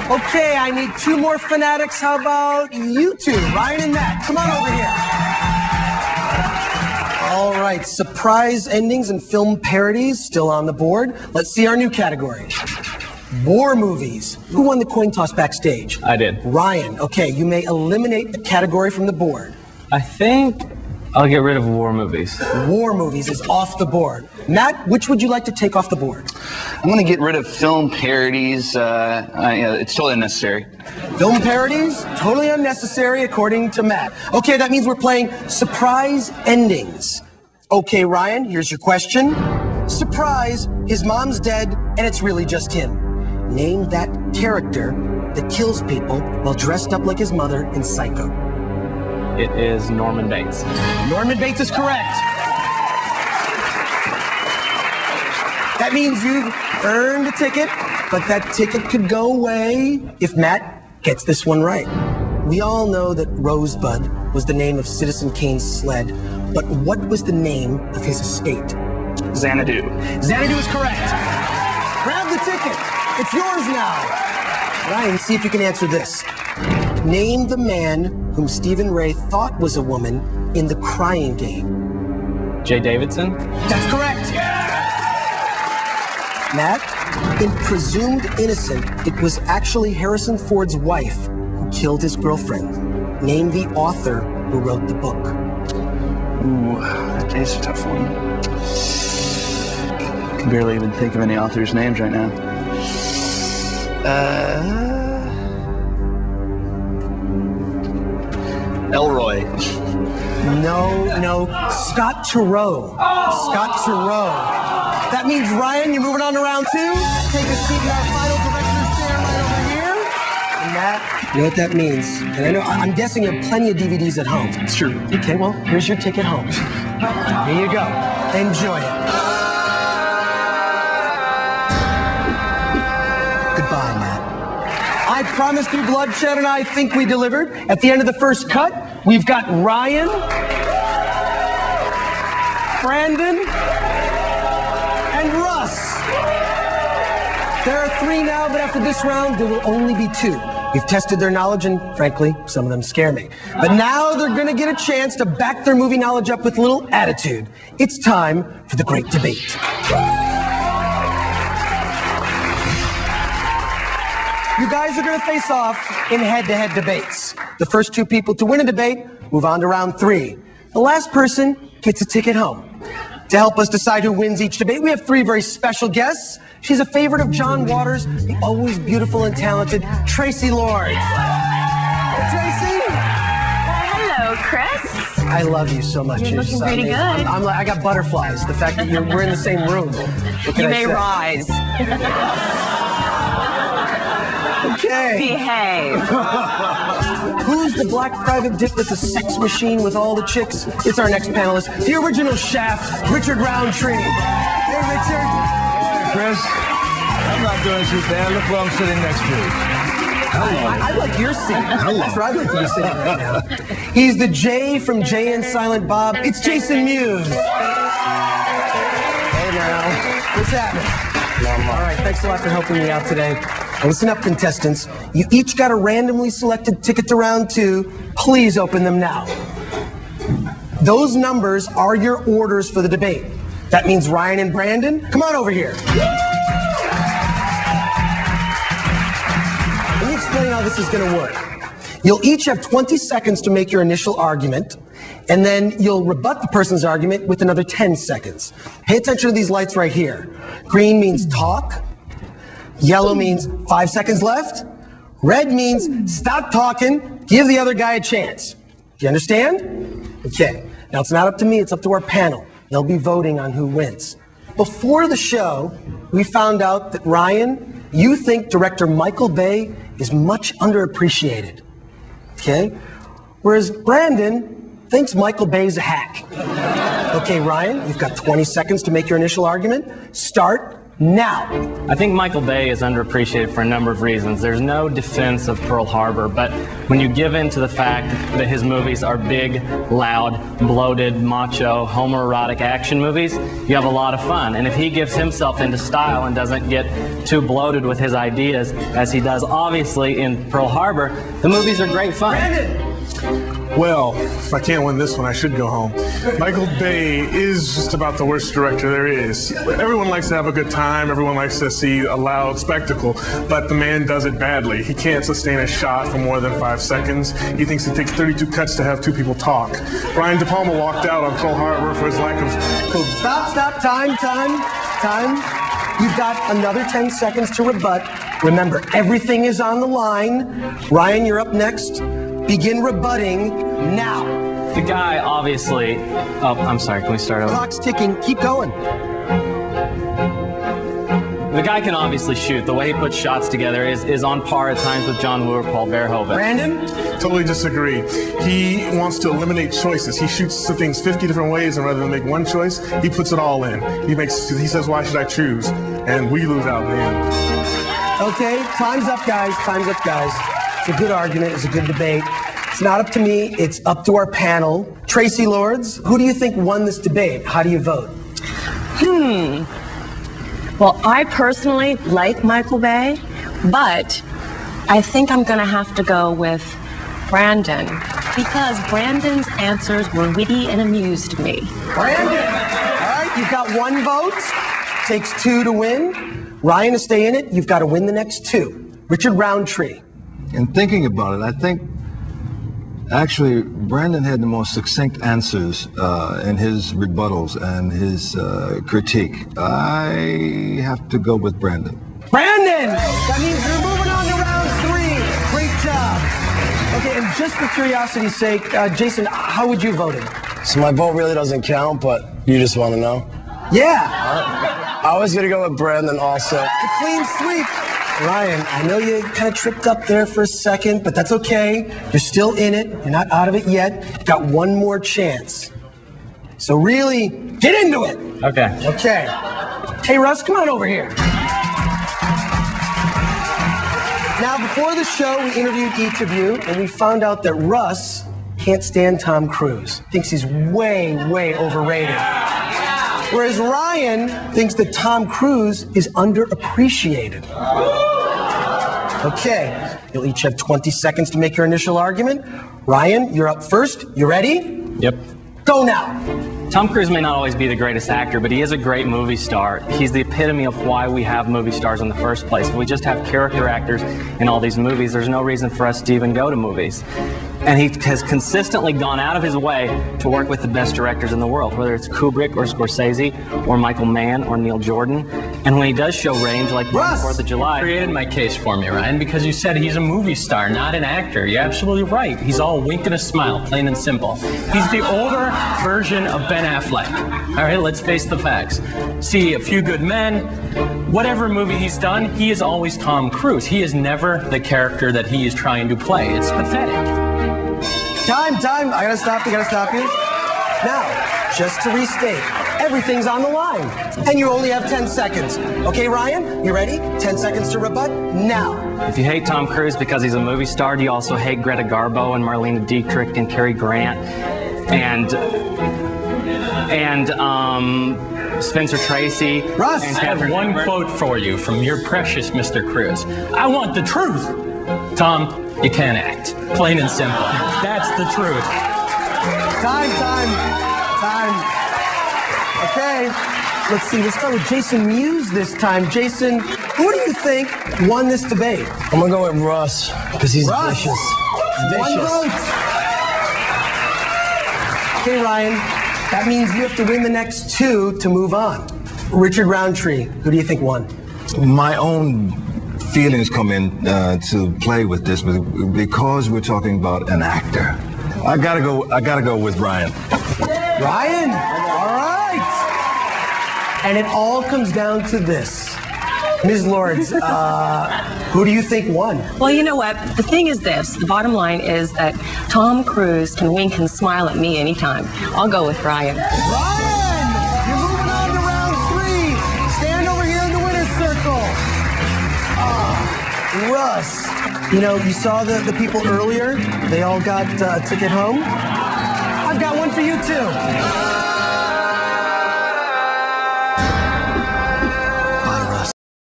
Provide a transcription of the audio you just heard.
Okay, I need 2 more fanatics. How about you two, Ryan and Matt? Come on over here. All right, surprise endings and film parodies still on the board. Let's see our new category. War movies. Who won the coin toss backstage? I did. Ryan. Okay, you may eliminate the category from the board. I think I'll get rid of war movies. War movies is off the board. Matt, which would you like to take off the board? I'm going to get rid of film parodies. It's totally unnecessary. Film parodies? Totally unnecessary, according to Matt. Okay, that means we're playing surprise endings. Okay, Ryan, here's your question. Surprise, his mom's dead, and it's really just him. Name that character that kills people while dressed up like his mother in Psycho. It is Norman Bates. Norman Bates is correct. That means you've earned a ticket, but that ticket could go away if Matt gets this one right. We all know that Rosebud was the name of Citizen Kane's sled, but what was the name of his estate? Xanadu. Xanadu is correct. Grab the ticket. It's yours now. Ryan, see if you can answer this. Name the man whom Stephen Ray thought was a woman in The Crying Game. Jay Davidson? That's correct. Matt, in Presumed Innocent, it was actually Harrison Ford's wife who killed his girlfriend. Name the author who wrote the book. Ooh, that is a tough one. I can barely even think of any authors' names right now. Elroy. No. Scott Turow. Scott Turow. That means, Ryan, you're moving on to round 2. Take a seat in our final director's chair right over here. And Matt, you know what that means. And I'm guessing you have plenty of DVDs at home. It's true. Okay, well, here's your ticket home. Here you go. Enjoy it. Goodbye, Matt. I promised you bloodshed, and I think we delivered. At the end of the first cut, we've got Ryan, Brandon, and Russ. There are 3 now, but after this round, there will only be 2. We've tested their knowledge, and frankly, some of them scare me. But now they're going to get a chance to back their movie knowledge up with a little attitude. It's time for the great debate. You guys are going to face off in head-to-head debates. The first 2 people to win a debate move on to round 3. The last person gets a ticket home. To help us decide who wins each debate, we have 3 very special guests. She's a favorite of John Waters, the always beautiful and talented Tracy Lord. Tracy! Hello, Chris. I love you so much. You're looking pretty good. I got butterflies. The fact that we're in the same room. You may rise. Okay. Behave. Who's the black private dick that's a sex machine with all the chicks? It's our next panelist, the original Shaft, Richard Roundtree. Hey, Richard. Hey, Chris. I'm not doing too bad. Look where I'm sitting next to you. I like your seat. That's where I'd like to be sitting right now. He's the Jay from Jay and Silent Bob. It's Jason Mewes. Hey now. What's happening? All right, thanks a lot for helping me out today. Now listen up, contestants. You each got a randomly selected ticket to round 2. Please open them now. Those numbers are your orders for the debate. That means Ryan and Brandon, come on over here. Let me explain how this is going to work. You'll each have 20 seconds to make your initial argument, and then you'll rebut the person's argument with another 10 seconds. Pay attention to these lights right here. Green means talk. Yellow means 5 seconds left. Red means stop talking, give the other guy a chance. Do you understand? Okay. Now it's not up to me, it's up to our panel. They'll be voting on who wins. Before the show, we found out that Ryan, you think director Michael Bay is much underappreciated. Okay? Whereas Brandon thinks Michael Bay's a hack. Okay, Ryan, you've got 20 seconds to make your initial argument. Start now. I think Michael Bay is underappreciated for a number of reasons. There's no defense of Pearl Harbor, but when you give in to the fact that his movies are big, loud, bloated, macho, homoerotic action movies, you have a lot of fun. And if he gives himself into style and doesn't get too bloated with his ideas, as he does obviously in Pearl Harbor, the movies are great fun. Brandon! Well, if I can't win this one, I should go home. Michael Bay is just about the worst director there is. Everyone likes to have a good time. Everyone likes to see a loud spectacle, but the man does it badly. He can't sustain a shot for more than 5 seconds. He thinks it takes 32 cuts to have 2 people talk. Brian De Palma walked out on Pearl Harbor for his lack of... Stop, time. You've got another 10 seconds to rebut. Remember, everything is on the line. Ryan, you're up next. Begin rebutting now. The guy obviously... Oh, I'm sorry, can we start over? Clock's ticking. Keep going. The guy can obviously shoot. The way he puts shots together is on par at times with John Woo or Paul Verhoeven. Brandon? Totally disagree. He wants to eliminate choices. He shoots things 50 different ways, and rather than make one choice, he puts it all in. He says, why should I choose? And we lose out in the end. Okay, time's up, guys. Time's up, guys. It's a good argument. It's a good debate. It's not up to me. It's up to our panel. Tracy Lords, who do you think won this debate? How do you vote? Well, I personally like Michael Bay, but I think I'm going to have to go with Brandon because Brandon's answers were witty and amused me. Brandon! All right, you've got 1 vote. Takes 2 to win. Ryan, to stay in it, you've got to win the next 2. Richard Roundtree. In thinking about it, I think actually Brandon had the most succinct answers in his rebuttals and his critique. I have to go with Brandon. Brandon! That means you're moving on to round 3. Great job. Okay, and just for curiosity's sake, Jason, how would you vote it? So my vote really doesn't count, but you just want to know? Yeah. I was going to go with Brandon also. A clean sweep. Ryan, I know you kind of tripped up there for a second, but that's okay. You're still in it. You're not out of it yet. You've got 1 more chance. So really, get into it. Okay. Okay. Hey, Russ, come on over here. Now, before the show, we interviewed each of you, and we found out that Russ can't stand Tom Cruise. Thinks he's way, way overrated. Whereas Ryan thinks that Tom Cruise is underappreciated. Okay, you'll each have 20 seconds to make your initial argument. Ryan, you're up first. You ready? Yep. Go now. Tom Cruise may not always be the greatest actor, but he is a great movie star. He's the epitome of why we have movie stars in the first place. If we just have character actors in all these movies, there's no reason for us to even go to movies. And he has consistently gone out of his way to work with the best directors in the world, whether it's Kubrick or Scorsese or Michael Mann or Neil Jordan. And when he does show range, like Russ! 4th of July... Created my case for me, Ryan, because you said he's a movie star, not an actor. You're absolutely right. He's all wink and a smile, plain and simple. He's the older version of Ben Affleck. All right, let's face the facts. See A Few Good Men, whatever movie he's done, he is always Tom Cruise. He is never the character that he is trying to play. It's pathetic. Time. I gotta stop you. Now, just to restate, everything's on the line. And you only have 10 seconds. Okay, Ryan, you ready? 10 seconds to rebut now. If you hate Tom Cruise because he's a movie star, do you also hate Greta Garbo and Marlene Dietrich and Cary Grant and Spencer Tracy? Russ! And I have Catherine one Hepburn? quote for you from your precious Mr. Cruise. I want the truth. Tom, you can't act. Plain and simple. That's the truth. Time. Okay, let's see. Let's start with Jason Mewes this time. Jason, who do you think won this debate? I'm going to go with Russ because he's Russ. vicious. One vote. Okay, Ryan, that means you have to win the next 2 to move on. Richard Roundtree, who do you think won? My own feelings come in to play with this, but because we're talking about an actor, I gotta go with Ryan. Ryan, all right. And it all comes down to this. Ms. Lords, who do you think won? Well, you know what? The thing is this. The bottom line is that Tom Cruise can wink and smile at me anytime. I'll go with Ryan. Ryan, you're moving on to round 3. Stand over here in the winner's Russ. You know, you saw the people earlier. They all got a ticket home. I've got one for you, too.